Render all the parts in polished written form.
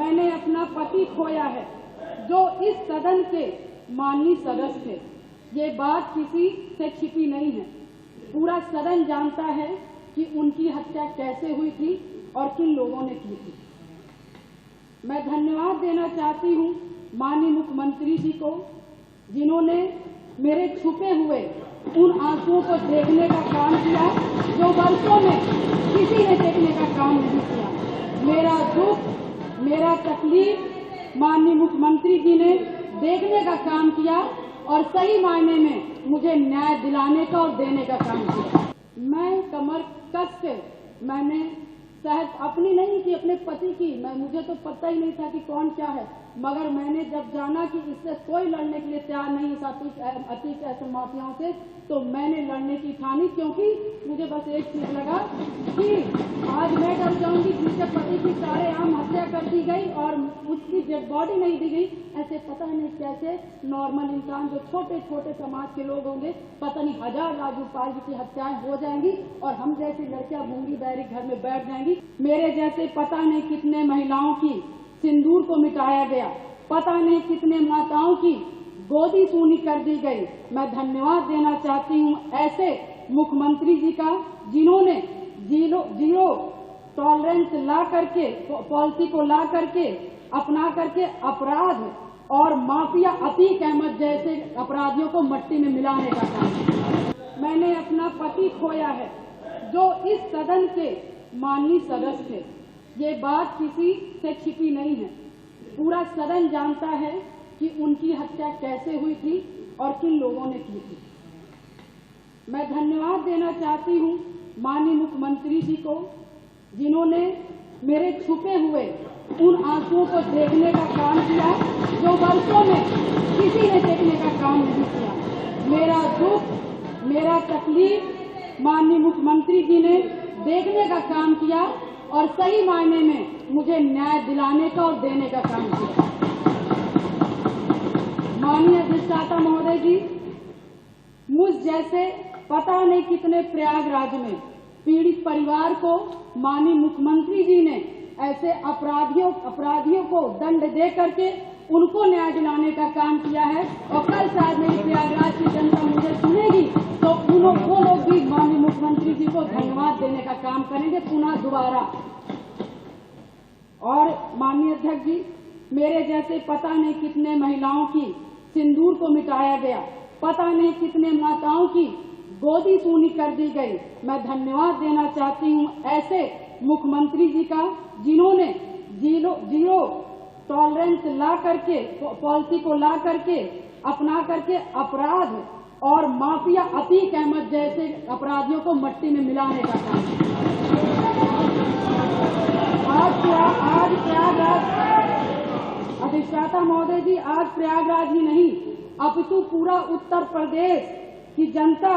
मैंने अपना पति खोया है जो इस सदन के माननीय सदस्य थे। ये बात किसी से छिपी नहीं है। पूरा सदन जानता है कि उनकी हत्या कैसे हुई थी और किन लोगों ने की थी। मैं धन्यवाद देना चाहती हूँ माननीय मुख्यमंत्री जी को, जिन्होंने मेरे छुपे हुए उन आंसुओं को देखने का काम किया जो वर्षों में किसी ने देखने का काम नहीं किया। मेरा दुख, मेरा तकलीफ माननीय मुख्यमंत्री जी ने देखने का काम किया और सही मायने में मुझे न्याय दिलाने का और देने का काम किया। मैं कमर कस के मैंने शायद अपनी नहीं कि अपने पति की, मुझे तो पता ही नहीं था कि कौन क्या है, मगर मैंने जब जाना कि इससे कोई लड़ने के लिए तैयार नहीं है अतीत ऐसे माफियाओं से, तो मैंने लड़ने की ठानी, क्योंकि मुझे बस एक चीज लगा कि आज मैं डर जाऊंगी जिसके पति की सारेआम हत्या कर दी गई और उसकी डेड बॉडी नहीं दी गई। ऐसे पता नहीं कैसे नॉर्मल इंसान जो छोटे छोटे समाज के लोग होंगे, पता नहीं हजार राजूपाल जी की हत्याएं हो जाएंगी और हम जैसी लड़कियां गूंगी बहरी घर में बैठ जाएंगी। मेरे जैसे पता नहीं कितने महिलाओं की सिंदूर को मिटाया गया, पता नहीं कितने माताओं की गोदी सूनी कर दी गई। मैं धन्यवाद देना चाहती हूँ ऐसे मुख्यमंत्री जी का, जिन्होंने जीरो टॉलरेंस ला करके, पॉलिसी को ला करके, अपना करके अपराध और माफिया अतीक अहमद जैसे अपराधियों को मट्टी में मिलाने का काम किया। मैंने अपना पति खोया है जो इस सदन के माननीय सदस्य थे। ये बात किसी से छिपी नहीं है। पूरा सदन जानता है कि उनकी हत्या कैसे हुई थी और किन लोगों ने की थी। मैं धन्यवाद देना चाहती हूँ माननीय मुख्यमंत्री जी को, जिन्होंने मेरे छुपे हुए उन आंसुओं को देखने का काम किया जो वर्षों में किसी ने देखने का काम नहीं किया। मेरा दुख, मेरा तकलीफ माननीय मुख्यमंत्री जी ने देखने का काम किया और सही मायने में मुझे न्याय दिलाने का और देने का काम किया। माननीय अधिष्ठाता महोदय जी, मुझ जैसे पता नहीं कितने प्रयागराज में पीड़ित परिवार को माननीय मुख्यमंत्री जी ने ऐसे अपराधियों को दंड दे करके उनको न्याय दिलाने का काम किया है। और कल शायद मेरी प्रयागराज की जनता मुझे सुनेगी तो वो लोग भी माननीय मुख्यमंत्री जी को धन्यवाद देने का काम करेंगे पुनः दोबारा। और माननीय अध्यक्ष जी, मेरे जैसे पता नहीं कितने महिलाओं की सिंदूर को मिटाया गया, पता नहीं कितने माताओं की गोदी सूनी कर दी गई। मैं धन्यवाद देना चाहती हूँ ऐसे मुख्यमंत्री जी का, जिन्होंने जीरो टॉलरेंस ला करके, पॉलिसी को ला करके, अपना करके अपराध और माफिया अतीक अहमद जैसे अपराधियों को मट्टी में मिलाने का काम किया। आज प्रयागराज अधिष्ठाता महोदय जी, आज प्रयागराज ही नहीं अपितु पूरा उत्तर प्रदेश की जनता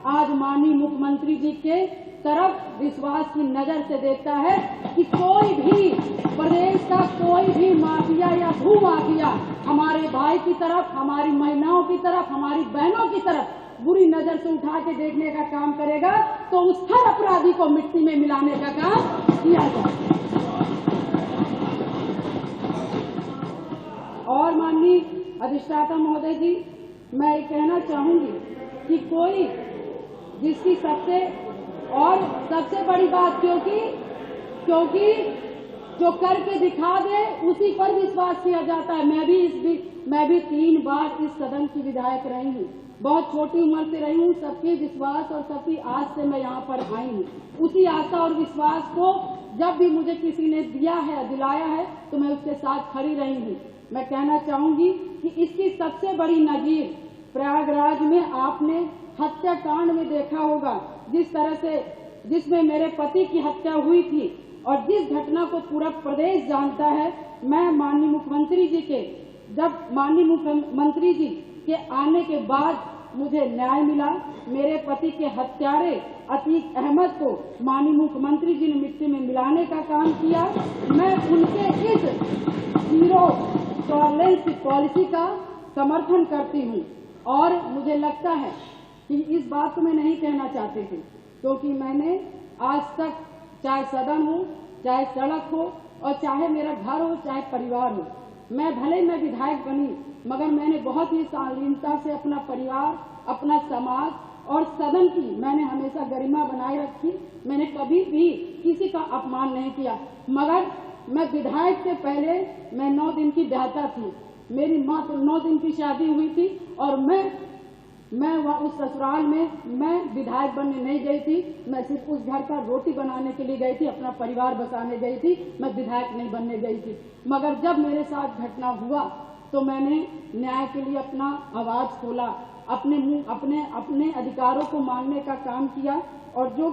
आज माननीय मुख्यमंत्री जी के तरफ विश्वास की नजर से देखता है कि कोई भी प्रदेश का कोई भी माफिया या भू माफिया हमारे भाई की तरफ, हमारी महिलाओं की तरफ, हमारी बहनों की तरफ बुरी नजर से उठा के देखने का काम करेगा तो उस हर अपराधी को मिट्टी में मिलाने का काम किया जाए। और माननीय अधिष्ठाता महोदय जी, मैं ये कहना चाहूंगी कि कोई जिसकी सबसे बड़ी बात, क्योंकि जो करके दिखा दे उसी पर विश्वास किया जाता है। मैं भी 3 बार इस सदन की विधायक रही हूँ, बहुत छोटी उम्र से रही हूँ। सबके विश्वास और सबकी आस से मैं यहाँ पर आई हूँ। उसी आशा और विश्वास को जब भी मुझे किसी ने दिलाया है तो मैं उसके साथ खड़ी रही हूँ। मैं कहना चाहूंगी कि इसकी सबसे बड़ी नजीर प्रयागराज में आपने हत्याकांड में देखा होगा, जिस तरह से जिसमें मेरे पति की हत्या हुई थी और जिस घटना को पूरा प्रदेश जानता है। मैं माननीय मुख्यमंत्री जी के आने के बाद मुझे न्याय मिला। मेरे पति के हत्यारे अतीक अहमद को माननीय मुख्यमंत्री जी ने मिट्टी में मिलाने का काम किया। मैं उनके इस जीरो टॉलरेंस की पॉलिसी का समर्थन करती हूँ और मुझे लगता है कि इस बात को मैं नहीं कहना चाहती थी, क्योंकि मैंने आज तक चाहे सदन हो, चाहे सड़क हो, और चाहे मेरा घर हो चाहे परिवार हो। मैं विधायक बनी, मगर मैंने बहुत ही शालीनता से अपना परिवार, अपना समाज और सदन की मैंने हमेशा गरिमा बनाए रखी। मैंने कभी भी किसी का अपमान नहीं किया। मगर मैं विधायक से पहले मैं 9 दिन की ब्याहता थी। मेरी माँ तो 9 दिन की शादी हुई थी और मैं वहाँ उस ससुराल में मैं विधायक बनने नहीं गई थी। मैं सिर्फ उस घर का रोटी बनाने के लिए गई थी, अपना परिवार बसाने गई थी। मैं विधायक नहीं बनने गई थी। मगर जब मेरे साथ घटना हुआ तो मैंने न्याय के लिए अपना आवाज खोला, अपने अधिकारों को मानने का काम किया और जो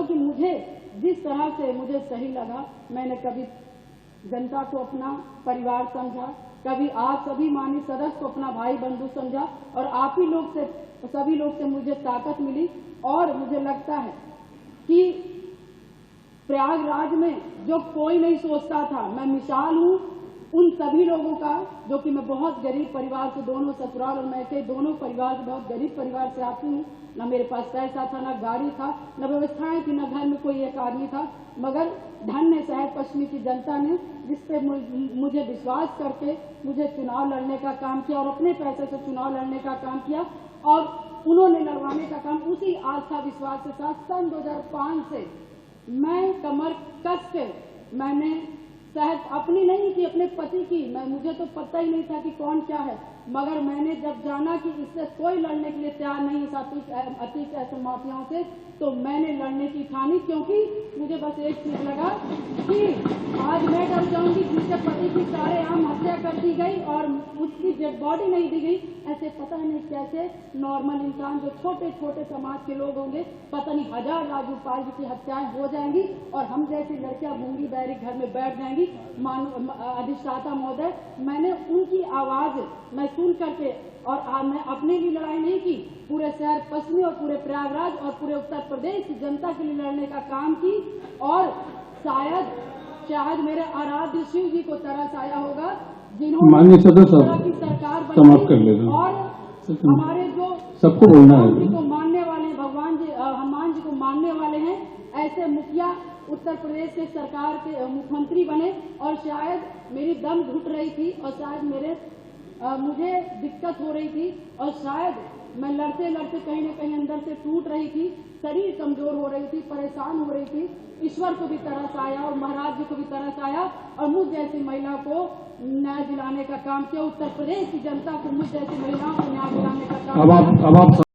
कि मुझे जिस तरह से मुझे सही लगा, मैंने कभी जनता को अपना परिवार समझा, कभी आप सभी माननीय सदस्य को अपना भाई बंधु समझा और आप ही लोग से, सभी लोग से मुझे ताकत मिली। और मुझे लगता है कि प्रयागराज में जो कोई नहीं सोचता था, मैं मिसाल हूँ उन सभी लोगों का, जो कि मैं बहुत गरीब परिवार से, दोनों ससुराल और मैके दोनों परिवार से, बहुत गरीब परिवार से आती हूँ। न मेरे पास पैसा था, न गाड़ी था, न व्यवस्थाएं थी, न घर में कोई एक आदमी था। मगर धन्य शहर पश्चिमी की जनता ने, जिसपे मुझे विश्वास करके मुझे चुनाव लड़ने का काम किया और अपने पैसे से चुनाव लड़ने का काम किया और उन्होंने लड़वाने का काम उसी आस्था विश्वास के साथ सन 2005 से मैं कमर कस के मैंने शायद अपनी नहीं कि अपने पति की, मुझे तो पता ही नहीं था कि कौन क्या है। मगर मैंने जब जाना कि इससे कोई लड़ने के लिए तैयार नहीं है अतीत ऐसे माफियाओं से, तो मैंने लड़ने की ठानी। क्योंकि मुझे बस एक चीज लगा कि आज मैं डर जाऊंगी, जिसके पति की सारेआम हत्या कर दी गई और उसकी डेड बॉडी नहीं दी गई। ऐसे पता नहीं कैसे नॉर्मल इंसान, जो छोटे छोटे समाज के लोग होंगे, पता नहीं 1000 राजूपाल जी की हत्याएं हो जाएंगी और हम जैसी लड़कियां मूंगी बहरी घर में बैठ जाएंगी। अधिष्ठाता महोदय, मैंने उनकी आवाज मैं सुन करके और मैं अपने लिए लड़ाई नहीं की, पूरे शहर पश्चिमी और पूरे प्रयागराज और पूरे उत्तर प्रदेश की जनता के लिए लड़ने का काम की। और शायद मेरे आराध्य शिव जी को तरस आया होगा, जिन्होंने की सरकार बनाई और हमारे जो सबको बोलना है जी को मानने वाले, भगवान जी हनुमान जी को मानने वाले हैं, ऐसे मुखिया उत्तर प्रदेश के सरकार के मुख्यमंत्री बने। और शायद मेरी दम घुट रही थी और शायद मुझे दिक्कत हो रही थी और शायद मैं लड़ते लड़ते कहीं न कहीं अंदर से टूट रही थी, शरीर कमजोर हो रही थी, परेशान हो रही थी। ईश्वर को भी तरस आया और महाराज जी को भी तरस आया और मुझ जैसी महिला को न्याय दिलाने का काम किया। उत्तर प्रदेश की जनता को मुझ जैसी महिलाओं को न्याय दिलाने का काम किया।